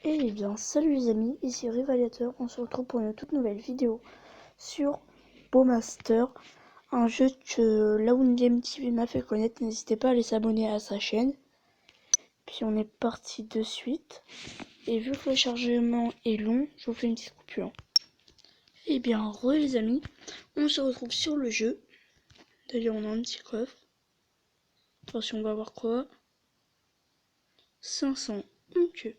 Eh bien, salut les amis, ici Rivaliateur, on se retrouve pour une toute nouvelle vidéo sur Bowmaster, un jeu que Laoun Game TV m'a fait connaître. N'hésitez pas à aller s'abonner à sa chaîne. Puis on est parti de suite. Et vu que le chargement est long, je vous fais une petite coupure. Eh bien, les amis, on se retrouve sur le jeu. D'ailleurs, on a un petit coffre. Attention, on va voir quoi. 500. Ok.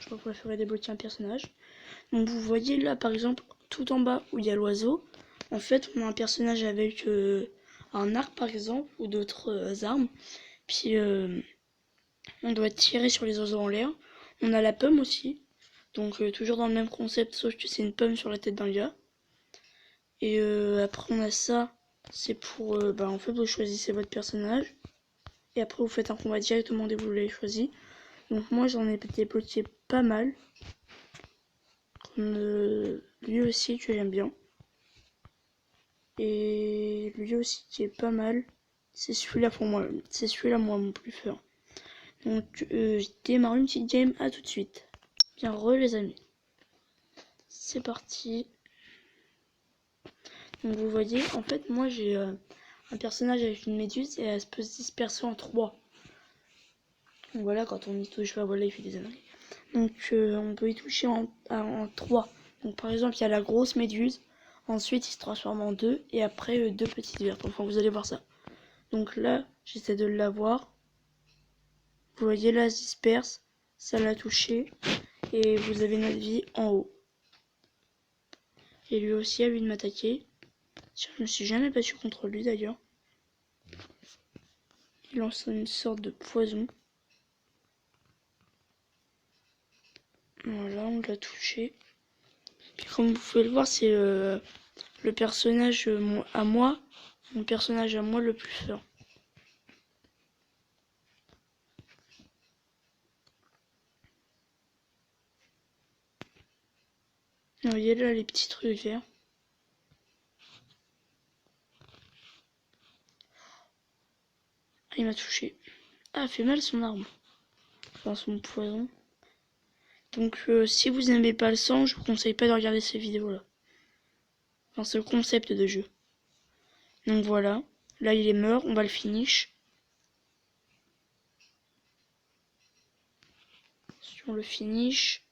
Je préférerais débloquer un personnage. Donc vous voyez là par exemple tout en bas où il y a l'oiseau, en fait on a un personnage avec un arc par exemple ou d'autres armes, puis on doit tirer sur les oiseaux en l'air. On a la pomme aussi, donc toujours dans le même concept sauf que c'est une pomme sur la tête d'un gars. Et après on a ça, c'est pour en fait vous choisissez votre personnage et après vous faites un combat directement dès que vous l'avez choisi. Donc moi j'en ai débloqué pas mal. Lui aussi que j'aime bien. Et lui aussi qui est pas mal. C'est celui-là pour moi. C'est celui-là moi mon plus fort. Donc je démarre une petite game. À tout de suite. Bien les amis. C'est parti. Donc vous voyez, en fait moi j'ai un personnage avec une méduse et elle peut se disperser en 3. Donc voilà, quand on y touche, voilà, il fait des âneries. Donc on peut y toucher en 3. Donc par exemple, il y a la grosse méduse. Ensuite, il se transforme en 2. Et après, 2 petites vertes. Enfin, vous allez voir ça. Donc là, j'essaie de l'avoir. Vous voyez, là, elle se disperse. Ça l'a touché. Et vous avez notre vie en haut. Et lui aussi a lui de m'attaquer. Je me suis jamais battu contre lui d'ailleurs. Il lance une sorte de poison. Voilà, on l'a touché. Puis comme vous pouvez le voir, c'est le personnage à moi. Mon personnage à moi le plus fort. Vous voyez là les petits trucs verts. Ah, il m'a touché. Ah, fait mal son arme. Enfin, son poison. Donc, si vous n'aimez pas le sang, je vous conseille pas de regarder ces vidéos-là. Enfin, c'est le concept de jeu. Donc voilà. Là, il est mort. On va le finish. Sur le finish.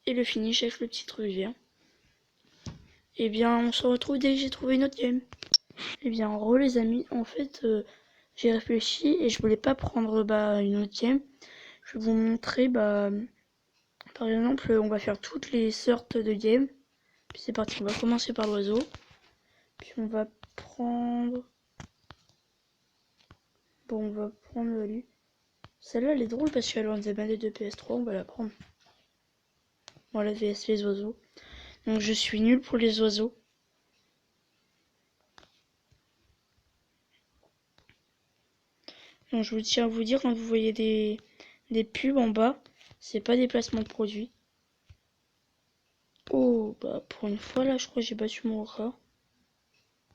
Et le finish avec le petit truc vert. Eh bien, on se retrouve dès que j'ai trouvé une autre game. Eh bien, les amis, en fait, j'ai réfléchi et je voulais pas prendre une autre game. Je vais vous montrer, par exemple, on va faire toutes les sortes de games. Puis c'est parti, on va commencer par l'oiseau. Puis on va prendre... Bon, on va prendre lui. Celle-là, elle est drôle parce qu'elle a des manettes de PS3, on va la prendre. Voilà, VS les oiseaux. Donc je suis nul pour les oiseaux. Donc je vous tiens à vous dire, quand vous voyez des pubs en bas, c'est pas des placements de produits. Oh, pour une fois, là, je crois que j'ai battu mon record.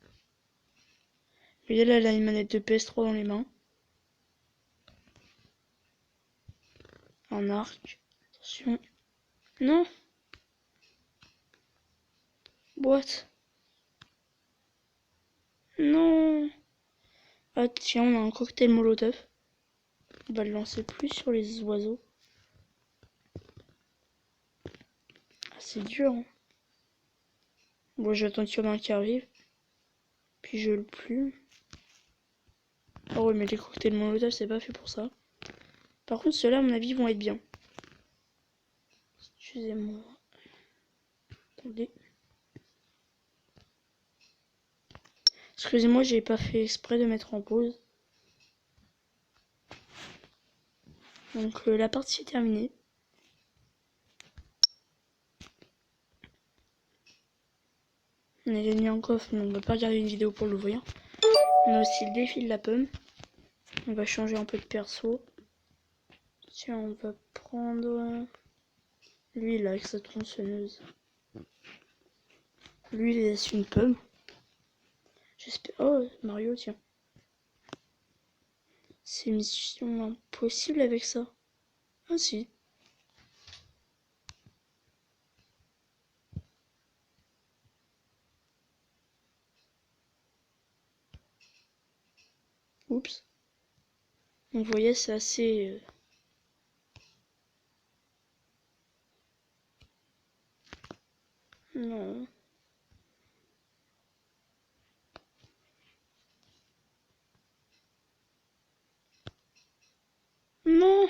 Vous voyez, là, elle a une manette de PS3 dans les mains. Un arc. Attention. Non. Boîte. Non. Ah tiens, on a un cocktail molotov. On va le lancer plus sur les oiseaux. Ah, c'est dur. Hein. Bon, j'attends qu'il y en a un qui arrive. Puis je le plume. Ah ouais, mais les cocktails molotov, c'est pas fait pour ça. Par contre, ceux-là, à mon avis, vont être bien. Excusez-moi. Attendez. Excusez-moi, j'ai pas fait exprès de mettre en pause. Donc la partie est terminée. On a gagné un coffre, mais on va pas regarder une vidéo pour l'ouvrir. On a aussi le défi de la pomme. On va changer un peu de perso. Tiens, on va prendre lui là avec sa tronçonneuse. Lui, il laisse une pomme. J'espère. Oh, Mario, tiens. C'est mission impossible avec ça. Ah si. Oups. Donc vous voyez, c'est assez... Non. Non.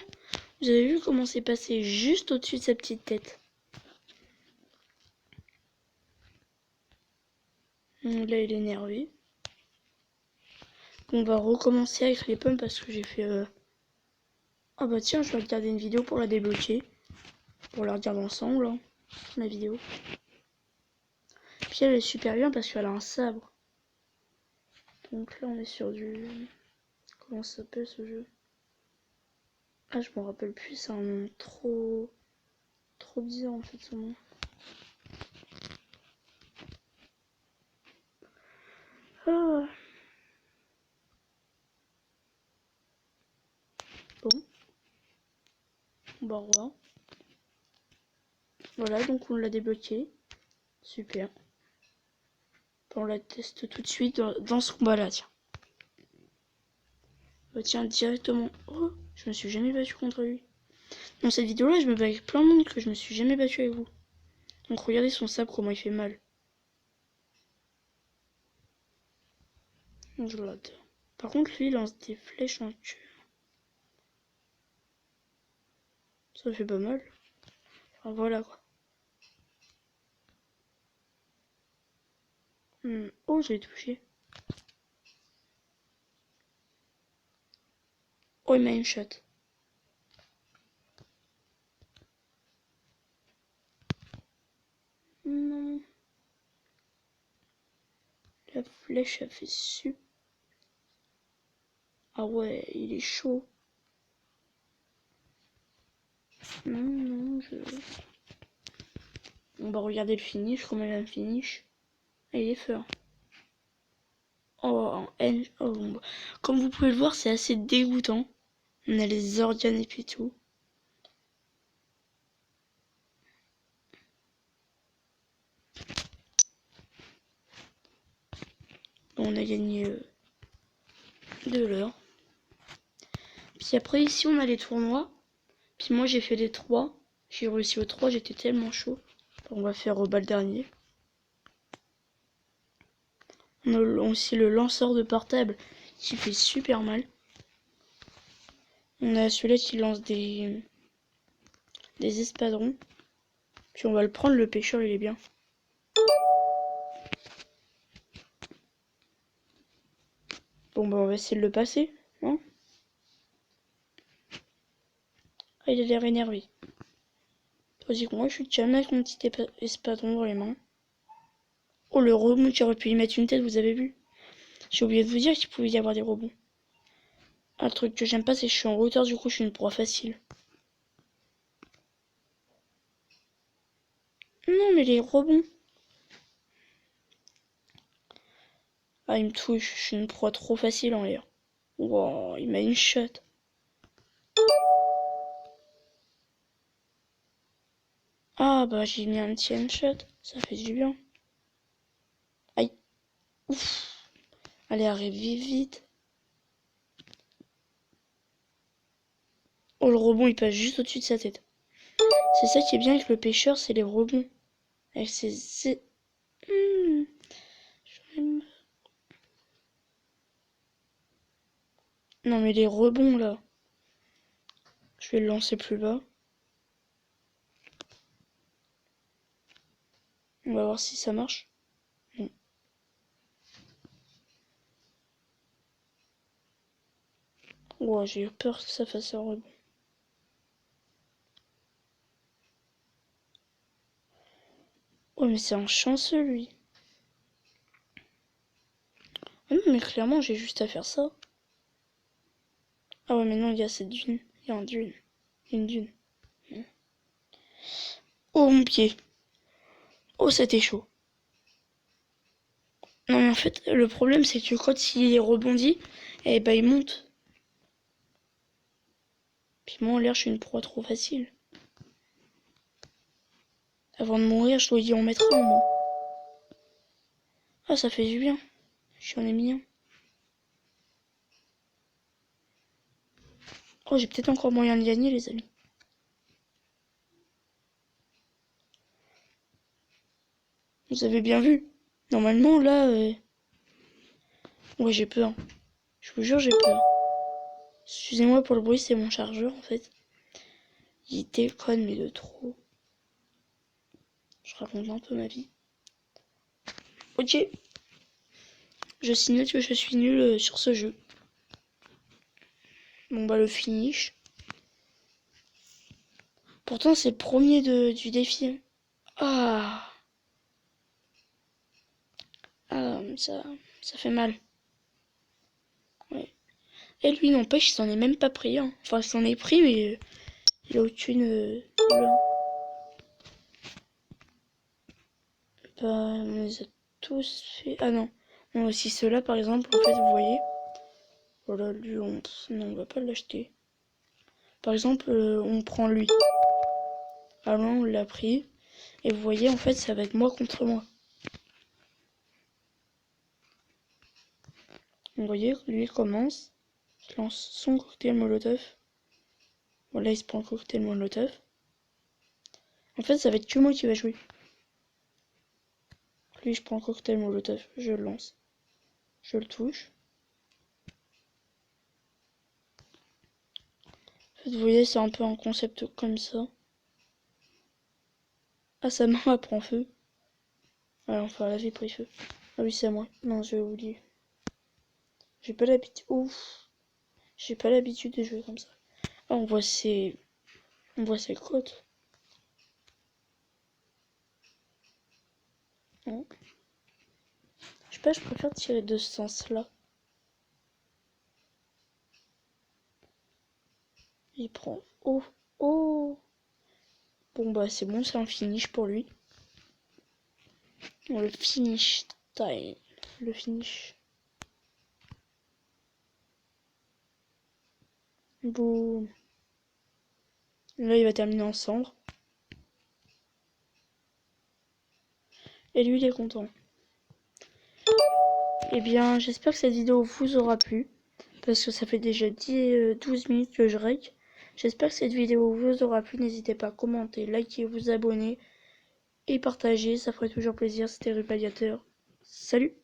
Vous avez vu comment c'est passé juste au-dessus de sa petite tête. Donc là, il est énervé. On va recommencer avec les pommes parce que j'ai fait... Ah bah tiens, je vais regarder une vidéo pour la débloquer. Pour la regarder ensemble, hein, la vidéo. Puis elle est super bien parce qu'elle a un sabre. Donc là, on est sur du... Comment ça s'appelle ce jeu? Ah, je me rappelle plus, c'est un nom trop bizarre en fait son nom. Ah. Bon. Bah revoir. Voilà, donc on l'a débloqué. Super. On la teste tout de suite dans ce combat-là, tiens. Bah tiens, directement. Oh, je me suis jamais battu contre lui. Dans cette vidéo-là, je me bats avec plein de monde que je me suis jamais battu avec vous. Donc regardez son sabre, comment il fait mal. Je l'adore. Par contre, lui, il lance des flèches en tueur. Ça fait pas mal. Enfin, voilà quoi. Oh, je l'ai touché. Oh, il m'a une shot. Non. La flèche a fait super. Ah ouais, il est chaud. Non, On va regarder le finish, comment il a le finish. Ah, il est fort. Oh, en N. Oh, bon. Comme vous pouvez le voir, c'est assez dégoûtant. On a les organes et puis tout. Bon, on a gagné de l'heure. Puis après, ici, on a les tournois. Puis moi, j'ai fait les 3. J'ai réussi aux 3, j'étais tellement chaud. On va faire au bal dernier. On a aussi le lanceur de portable qui fait super mal. On a celui-là qui lance des espadrons. Puis on va le prendre, le pêcheur, il est bien. Bon, bah on va essayer de le passer. Hein. Ah, il a l'air énervé. Tandis que moi, je suis jamais avec mon petit espadron dans les mains. Oh, le rebond qui aurait pu y mettre une tête, vous avez vu? J'ai oublié de vous dire qu'il pouvait y avoir des rebonds. Un truc que j'aime pas, c'est que je suis en hauteur, du coup, je suis une proie facile. Non, mais les rebonds. Ah, il me touche, je suis une proie trop facile en l'air. Wow, il m'a une shot. Ah, bah, j'ai mis un petit shot, ça fait du bien. Aïe. Ouf. Allez, arrive vite. Oh, le rebond, il passe juste au-dessus de sa tête. C'est ça qui est bien avec le pêcheur, c'est les rebonds. Avec ses... Non, mais les rebonds, là. Je vais le lancer plus bas. On va voir si ça marche. Non. Oh, j'ai eu peur que ça fasse un rebond. Oh, mais c'est un chanceux, lui. Ah non, mais clairement, j'ai juste à faire ça. Ah ouais, mais non, il y a cette dune. Il y a un dune. Une dune. Oh, mon pied. Oh, c'était chaud. Non, mais en fait, le problème, c'est que quand il rebondit, eh ben, il monte. Puis moi en l'air, je suis une proie trop facile. Avant de mourir, je dois y en mettre un, moi. Ah, ça fait du bien. J'en ai mis un. Oh, j'ai peut-être encore moyen de gagner, les amis. Vous avez bien vu. Normalement, là... Ouais, j'ai peur. Je vous jure, j'ai peur. Excusez-moi pour le bruit, c'est mon chargeur, en fait. Il déconne, mais de trop. Je raconte un peu ma vie. Ok. Je signale que je suis nul sur ce jeu. Bon, bah, le finish. Pourtant, c'est le premier du défi. Ah. Ah, ça fait mal. Ouais. Et lui, n'empêche, il s'en est même pas pris. Hein. Enfin, il s'en est pris, mais il a aucune... Oula. Bah, on les a tous fait... Ah non. On a aussi ceux-là, par exemple, en fait, vous voyez. Voilà, lui, non, on va pas l'acheter. Par exemple, on prend lui. Alors, on l'a pris. Et vous voyez, en fait, ça va être moi contre moi. Vous voyez, lui, il commence. Il lance son cocktail molotov. Voilà, il se prend le cocktail molotov. En fait, ça va être que moi qui va jouer. Lui, je prends le cocktail molotov. Je le lance. Je le touche. En fait, vous voyez, c'est un peu un concept comme ça. Ah, sa main, elle prend feu. Ouais, enfin, elle avait pris feu. Ah oui, c'est à moi. Non, j'ai oublié. J'ai pas l'habitude. Ouf. J'ai pas l'habitude de jouer comme ça. Ah, on voit ses côtes. Non. Je sais pas, je préfère tirer de ce sens-là. Il prend. Oh, oh. Bon, bah, c'est bon, c'est un finish pour lui. Bon, le finish time. Le finish. Boum. Là, il va terminer en cendre. Et lui, il est content. Eh bien, j'espère que cette vidéo vous aura plu. Parce que ça fait déjà 12 minutes que je règle. J'espère que cette vidéo vous aura plu. N'hésitez pas à commenter, liker, vous abonner et partager. Ça ferait toujours plaisir. C'était Rupaliateur. Salut!